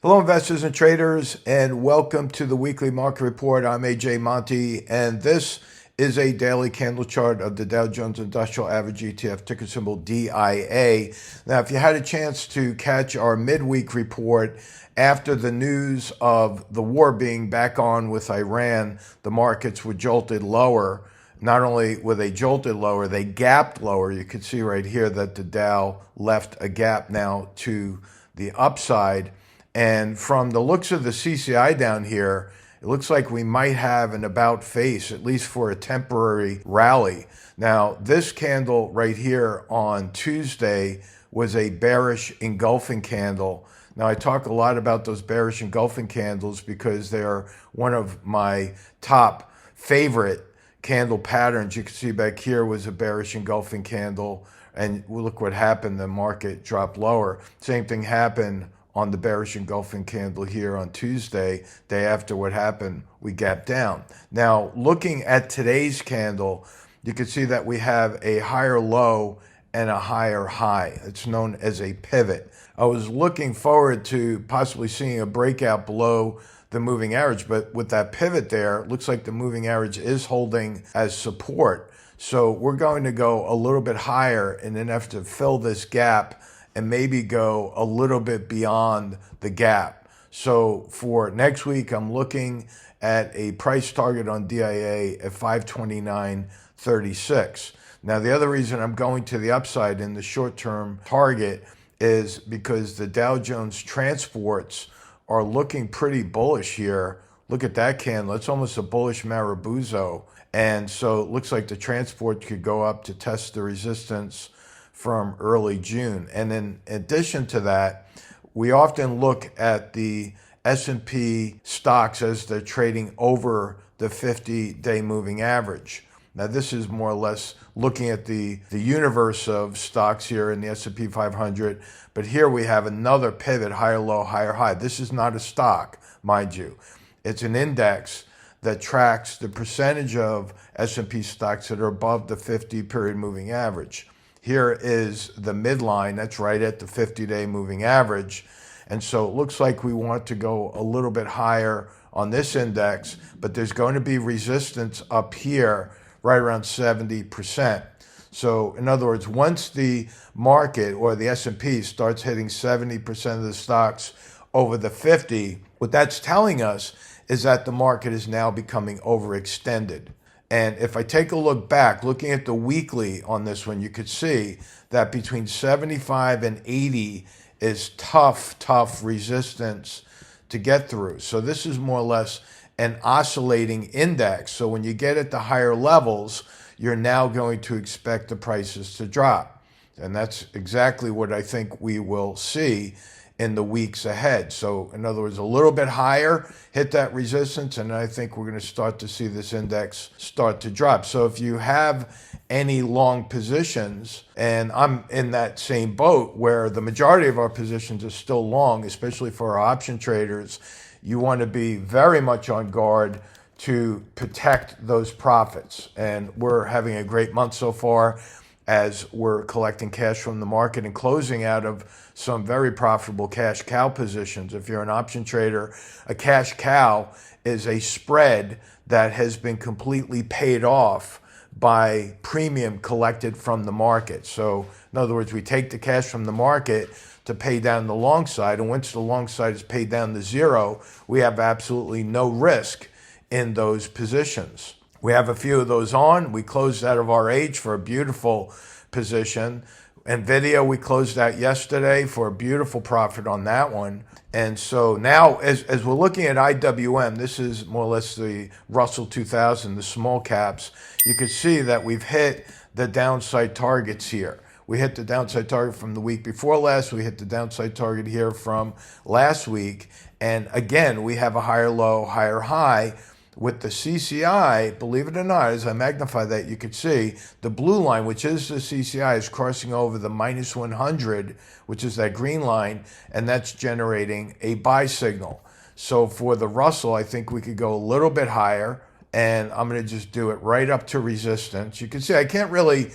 Hello, investors and traders, and welcome to the weekly market report. I'm AJ Monte, and this is a daily candle chart of the Dow Jones Industrial Average ETF, ticker symbol DIA. Now, if you had a chance to catch our midweek report after the news of the war being back on with Iran, the markets were jolted lower. Not only were they jolted lower, they gapped lower. You can see right here that the Dow left a gap now to the upside. And from the looks of the CCI down here, it looks like we might have an about face, at least for a temporary rally. Now, this candle right here on Tuesday was a bearish engulfing candle. Now, I talk a lot about those bearish engulfing candles because they are one of my top favorite candle patterns. You can see back here was a bearish engulfing candle, and look what happened. The market dropped lower. Same thing happened on the bearish engulfing candle here on Tuesday. Day after what happened, we gapped down. Now, looking at today's candle, you can see that we have a higher low and a higher high. It's known as a pivot. I was looking forward to possibly seeing a breakout below the moving average, but with that pivot there, it looks like the moving average is holding as support. So we're going to go a little bit higher in an effort to fill this gap and maybe go a little bit beyond the gap. So for next week, I'm looking at a price target on DIA at 529.36. Now, the other reason I'm going to the upside in the short-term target is because the Dow Jones Transports are looking pretty bullish here. Look at that candle. It's almost a bullish Marabuzo. And so it looks like the transport could go up to test the resistance from early June. And in addition to that, we often look at the S&P stocks as they're trading over the 50-day moving average. Now, this is more or less looking at the universe of stocks here in the S&P 500, but here we have another pivot, higher low, higher high. This is not a stock, mind you. It's an index that tracks the percentage of S&P stocks that are above the 50-period moving average. Here is the midline, that's right at the 50-day moving average. And so it looks like we want to go a little bit higher on this index, but there's going to be resistance up here right around 70%. So in other words, once the market or the S&P starts hitting 70% of the stocks over the 50, what that's telling us is that the market is now becoming overextended. And if I take a look back, looking at the weekly on this one, you could see that between 75 and 80 is tough resistance to get through. So this is more or less an oscillating index. So when you get at the higher levels, you're now going to expect the prices to drop. And that's exactly what I think we will see in the weeks ahead. So in other words, a little bit higher, hit that resistance, and I think we're going to start to see this index start to drop. So if you have any long positions, and I'm in that same boat where the majority of our positions are still long, especially for our option traders, you want to be very much on guard to protect those profits. And we're having a great month so far as we're collecting cash from the market and closing out of some very profitable cash cow positions. If you're an option trader, a cash cow is a spread that has been completely paid off by premium collected from the market. So in other words, we take the cash from the market to pay down the long side, and once the long side is paid down to zero, we have absolutely no risk in those positions. We have a few of those on. We closed out of RH for a beautiful position. NVIDIA, we closed out yesterday for a beautiful profit on that one. And so now, as we're looking at IWM, this is more or less the Russell 2000, the small caps, you can see that we've hit the downside targets here. We hit the downside target from the week before last. We hit the downside target here from last week. And again, we have a higher low, higher high. With the CCI, believe it or not, as I magnify that, you could see the blue line, which is the CCI, is crossing over the minus 100, which is that green line, and that's generating a buy signal. So for the Russell, I think we could go a little bit higher, and I'm going to just do it right up to resistance. You can see I can't really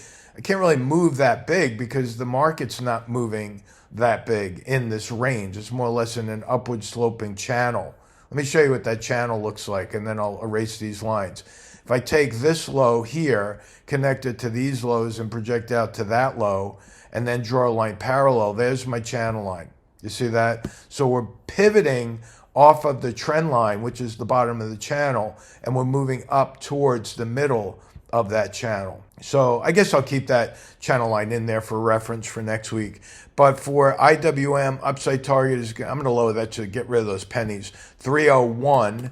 move that big because the market's not moving that big in this range. It's more or less in an upward sloping channel. Let me show you what that channel looks like, and then I'll erase these lines. If I take this low here, connect it to these lows and project out to that low, and then draw a line parallel, there's my channel line. You see that? So we're pivoting off of the trend line, which is the bottom of the channel, and we're moving up towards the middle of that channel. So I guess I'll keep that channel line in there for reference for next week. But for IWM, upside target is, I'm going to lower that to get rid of those pennies, 301.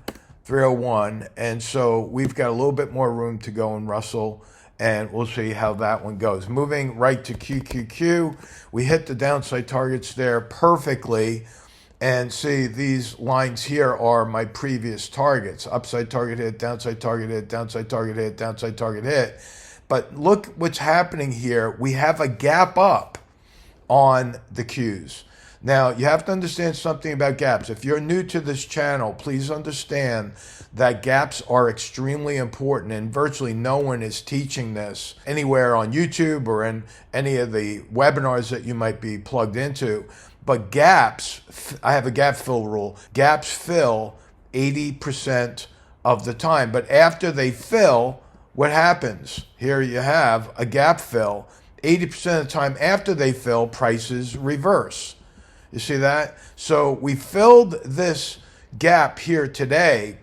And so we've got a little bit more room to go in Russell, and we'll see how that one goes. Moving right to QQQ, we hit the downside targets there perfectly. And see, these lines here are my previous targets. Upside target hit, downside target hit, downside target hit, downside target hit. But look what's happening here. We have a gap up on the Qs. Now, you have to understand something about gaps. If you're new to this channel, please understand that gaps are extremely important, and virtually no one is teaching this anywhere on YouTube or in any of the webinars that you might be plugged into. But gaps, I have a gap fill rule. Gaps fill 80% of the time. But after they fill, what happens? Here you have a gap fill. 80% of the time after they fill, prices reverse. You see that? So we filled this gap here today,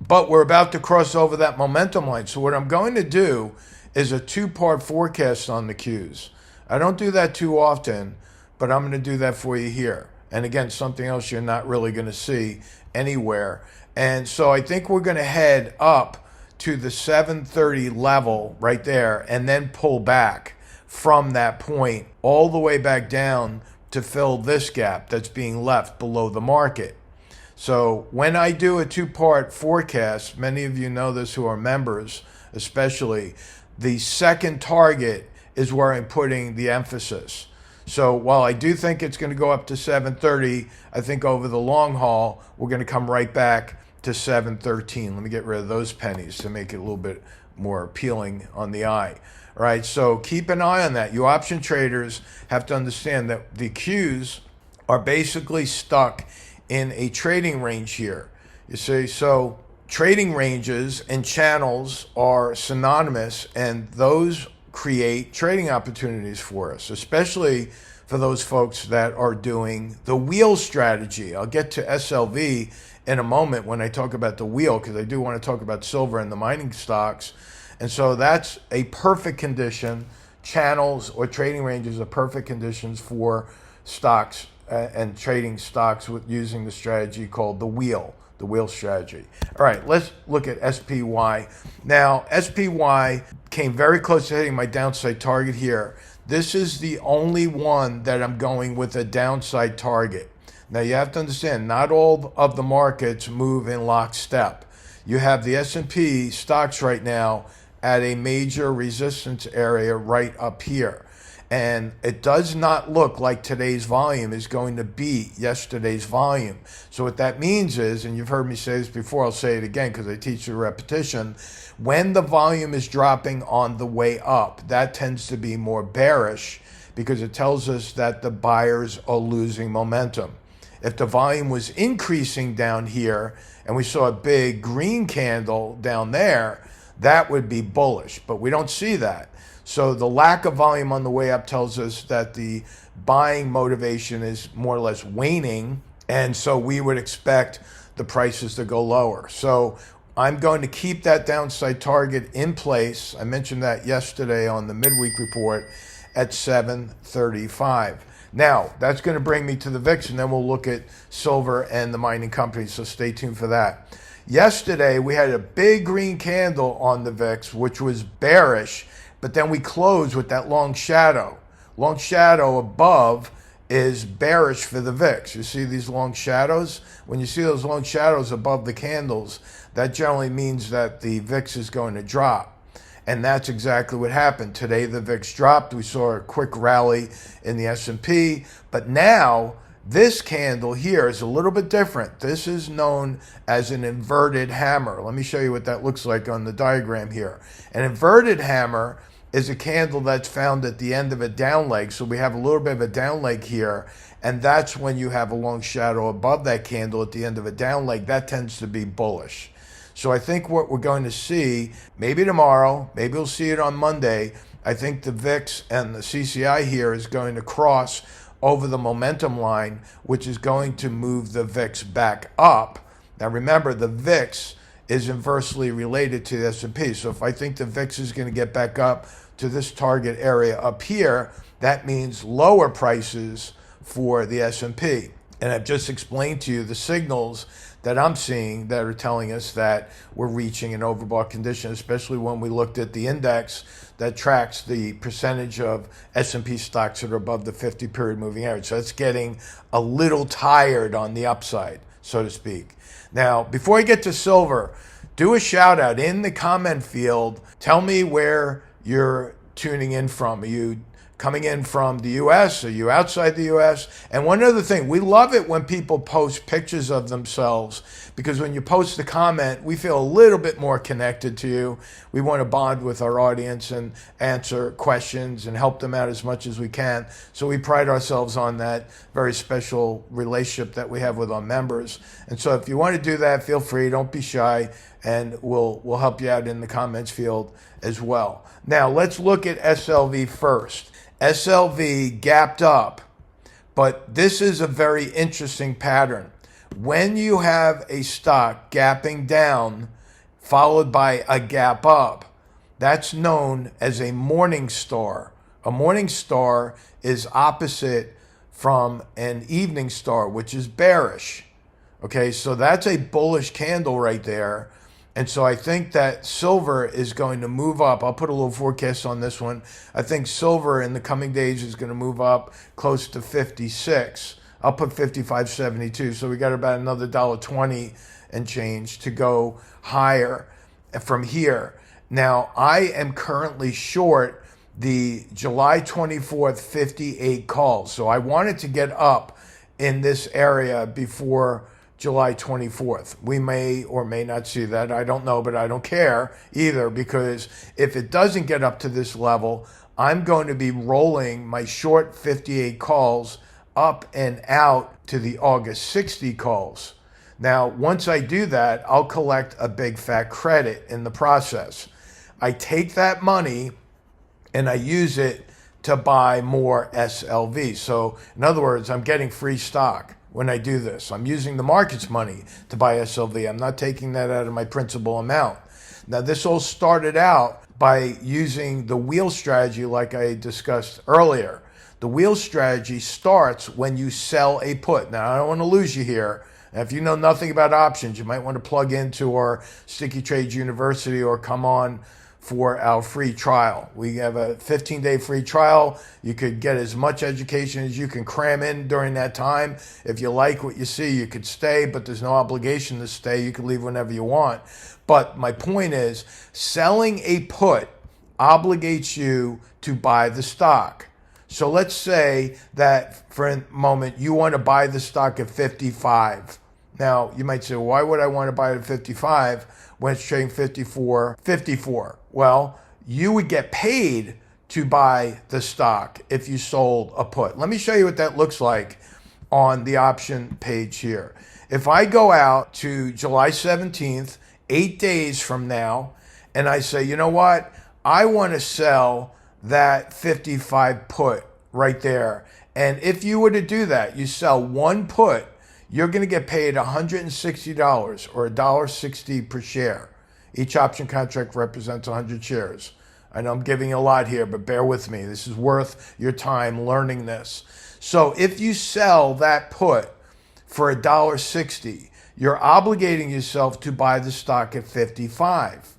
but we're about to cross over that momentum line. So what I'm going to do is a two-part forecast on the Qs. I don't do that too often, but I'm going to do that for you here. And again, something else you're not really going to see anywhere. And so I think we're going to head up to the 730 level right there and then pull back from that point all the way back down to fill this gap that's being left below the market. So when I do a two-part forecast, many of you know this who are members especially, the second target is where I'm putting the emphasis. So while I do think it's going to go up to 730, I think over the long haul, we're going to come right back to 713. Let me get rid of those pennies to make it a little bit more appealing on the eye. All right, so keep an eye on that. You option traders have to understand that the Qs are basically stuck in a trading range here. You see, so trading ranges and channels are synonymous, and those create trading opportunities for us, especially for those folks that are doing the wheel strategy. I'll get to SLV in a moment when I talk about the wheel, because I do want to talk about silver and the mining stocks. And so that's a perfect condition. Channels or trading ranges are perfect conditions for stocks and trading stocks with using the strategy called the wheel strategy. All right, let's look at SPY. Now, SPY came very close to hitting my downside target here. This is the only one that I'm going with a downside target. Now, you have to understand, not all of the markets move in lockstep. You have the S&P stocks right now at a major resistance area right up here. And it does not look like today's volume is going to beat yesterday's volume. So what that means is, and you've heard me say this before, I'll say it again because I teach you repetition, when the volume is dropping on the way up, that tends to be more bearish because it tells us that the buyers are losing momentum. If the volume was increasing down here and we saw a big green candle down there, that would be bullish, but we don't see that. So the lack of volume on the way up tells us that the buying motivation is more or less waning, and so we would expect the prices to go lower. So I'm going to keep that downside target in place. I mentioned that yesterday on the midweek report at 735. Now, that's going to bring me to the VIX, and then we'll look at silver and the mining companies, so stay tuned for that. Yesterday, we had a big green candle on the VIX, which was bearish, but then we closed with that long shadow. Long shadow above is bearish for the VIX. You see these long shadows? When you see those long shadows above the candles, that generally means that the VIX is going to drop. And that's exactly what happened. Today, the VIX dropped. We saw a quick rally in the S&P, but now this candle here is a little bit different. This is known as an inverted hammer. Let me show you what that looks like on the diagram here. An inverted hammer is a candle that's found at the end of a down leg. So we have a little bit of a down leg here, and that's when you have a long shadow above that candle at the end of a down leg. That tends to be bullish. So I think what we're going to see, maybe tomorrow, maybe we'll see it on Monday, I think the VIX and the CCI here is going to cross over the momentum line, which is going to move the VIX back up. Now remember, the VIX is inversely related to the S&P. So if I think the VIX is going to get back up to this target area up here, that means lower prices for the S&P. And I've just explained to you the signals that I'm seeing that are telling us that we're reaching an overbought condition, especially when we looked at the index that tracks the percentage of S&P stocks that are above the 50-period moving average. So it's getting a little tired on the upside, so to speak. Now, before I get to silver, do a shout out in the comment field. Tell me where you're tuning in from. Are you coming in from the U.S.? Are you outside the U.S.? And one other thing, we love it when people post pictures of themselves, because when you post a comment, we feel a little bit more connected to you. We want to bond with our audience and answer questions and help them out as much as we can. So we pride ourselves on that very special relationship that we have with our members. And so if you want to do that, feel free, don't be shy, and we'll help you out in the comments field as well. Now let's look at SLV first. SLV gapped up, but this is a very interesting pattern. When you have a stock gapping down followed by a gap up, that's known as a morning star. A morning star is opposite from an evening star, which is bearish. Okay, so that's a bullish candle right there. And so I think that silver is going to move up. I'll put a little forecast on this one. I think silver in the coming days is going to move up close to 56. I'll put 55.72. So we got about another $1.20 and change to go higher from here. Now, I am currently short the July 24th 58 calls. So I wanted to get up in this area before July 24th. We may or may not see that. I don't know, but I don't care either, because if it doesn't get up to this level, I'm going to be rolling my short 58 calls up and out to the August 60 calls. Now, once I do that, I'll collect a big fat credit in the process. I take that money and I use it to buy more SLV. So in other words, I'm getting free stock. When I do this, I'm using the market's money to buy SLV. I'm not taking that out of my principal amount. Now, this all started out by using the wheel strategy like I discussed earlier. The wheel strategy starts when you sell a put. Now, I don't want to lose you here. And if you know nothing about options, you might want to plug into our StickyTrades University or come on for our free trial. We have a 15-day free trial. You could get as much education as you can cram in during that time. If you like what you see, you could stay, but there's no obligation to stay. You can leave whenever you want. But my point is, selling a put obligates you to buy the stock. So let's say that for a moment you want to buy the stock at 55. Now, you might say, why would I want to buy it at 55 when it's trading 54? Well, you would get paid to buy the stock if you sold a put. Let me show you what that looks like on the option page here. If I go out to July 17th, 8 days from now, and I say, you know what? I want to sell that 55 put right there. And if you were to do that, you sell one put, you're going to get paid $160 or $1.60 per share. Each option contract represents 100 shares. I know I'm giving a lot here, but bear with me. This is worth your time learning this. So if you sell that put for $1.60, you're obligating yourself to buy the stock at 55.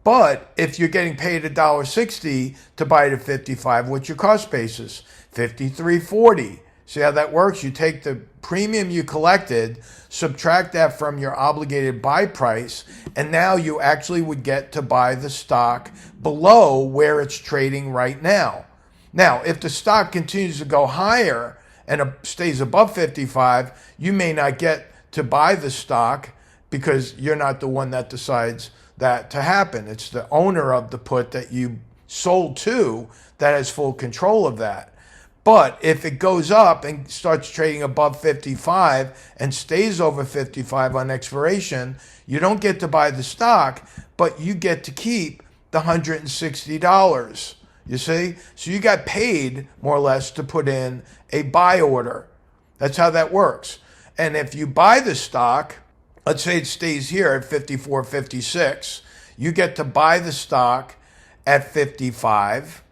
But if you're getting paid $1.60 to buy it at 55, what's your cost basis? $53.40. See how that works? You take the premium you collected, subtract that from your obligated buy price, and now you actually would get to buy the stock below where it's trading right now. Now, if the stock continues to go higher and stays above 55, you may not get to buy the stock because you're not the one that decides that to happen. It's the owner of the put that you sold to that has full control of that. But if it goes up and starts trading above 55 and stays over 55 on expiration, you don't get to buy the stock, but you get to keep the $160. You see? So you got paid more or less to put in a buy order. That's how that works. And if you buy the stock, let's say it stays here at 54, 56, you get to buy the stock at 55.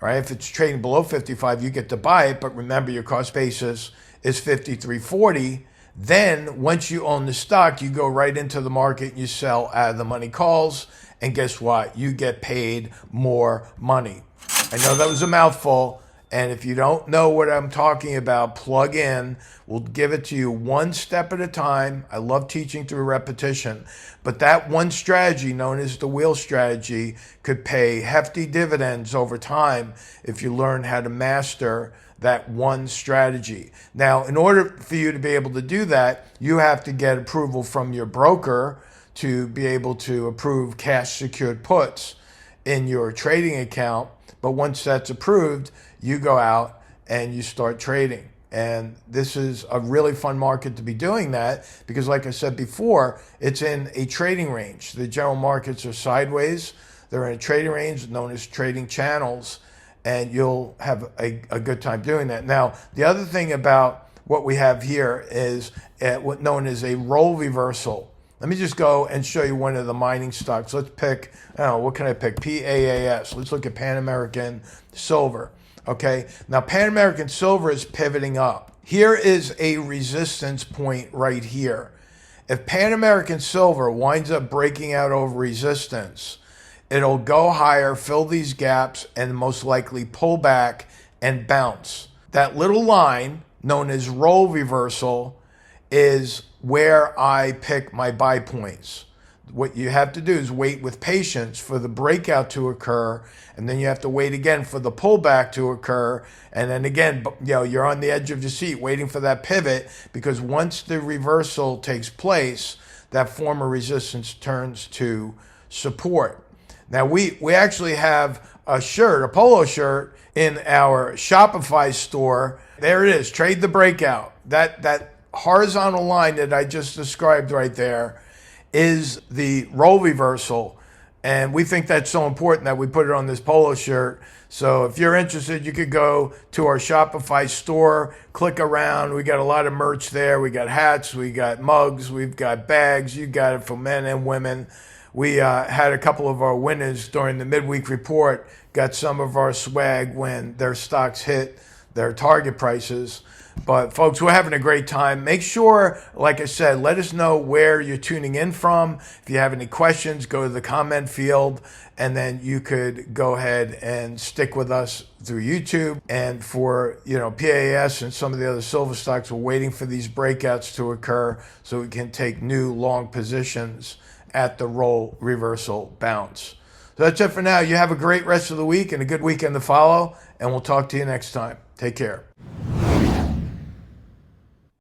Right? If it's trading below 55, you get to buy it, but remember your cost basis is 53.40. Then once you own the stock, you go right into the market and you sell out of the money calls, and guess what? You get paid more money. I know that was a mouthful, and if you don't know what I'm talking about, plug in. We'll give it to you one step at a time. I love teaching through repetition, but that one strategy, known as the wheel strategy, could pay hefty dividends over time if you learn how to master that one strategy. Now, in order for you to be able to do that, you have to get approval from your broker to be able to approve cash secured puts in your trading account. But once that's approved, you go out and you start trading. And this is a really fun market to be doing that because, like I said before, it's in a trading range. The general markets are sideways. They're in a trading range known as trading channels, and you'll have a good time doing that. Now, the other thing about what we have here is what known as a roll reversal. Let me just go and show you one of the mining stocks. Let's pick, I don't know, what can I pick? PAAS. Let's look at Pan American Silver. Okay, now Pan American Silver is pivoting up. Here is a resistance point right here. If Pan American Silver winds up breaking out over resistance, it'll go higher, fill these gaps, and most likely pull back and bounce. That little line, known as roll reversal, is where I pick my buy points. What you have to do is wait with patience for the breakout to occur, and then you have to wait again for the pullback to occur, and then again, you're on the edge of your seat waiting for that pivot, because once the reversal takes place, that former resistance turns to support. Now, we actually have a shirt, a polo shirt, in our Shopify store. There it is, trade the breakout. That horizontal line that I just described right there is the roll reversal, and we think that's so important that we put it on this polo shirt. So if you're interested, you could go to our Shopify store, click around. We got a lot of merch there. We got hats, we got mugs, we've got bags. You got it for men and women. We had a couple of our winners during the midweek report, got some of our swag when their stocks hit their target prices. But folks, we're having a great time. Make sure, like I said, let us know where you're tuning in from. If you have any questions, go to the comment field, and then you could go ahead and stick with us through YouTube. And for PAS and some of the other silver stocks, we're waiting for these breakouts to occur so we can take new long positions at the roll reversal bounce. So that's it for now. You have a great rest of the week and a good weekend to follow, and we'll talk to you next time. Take care.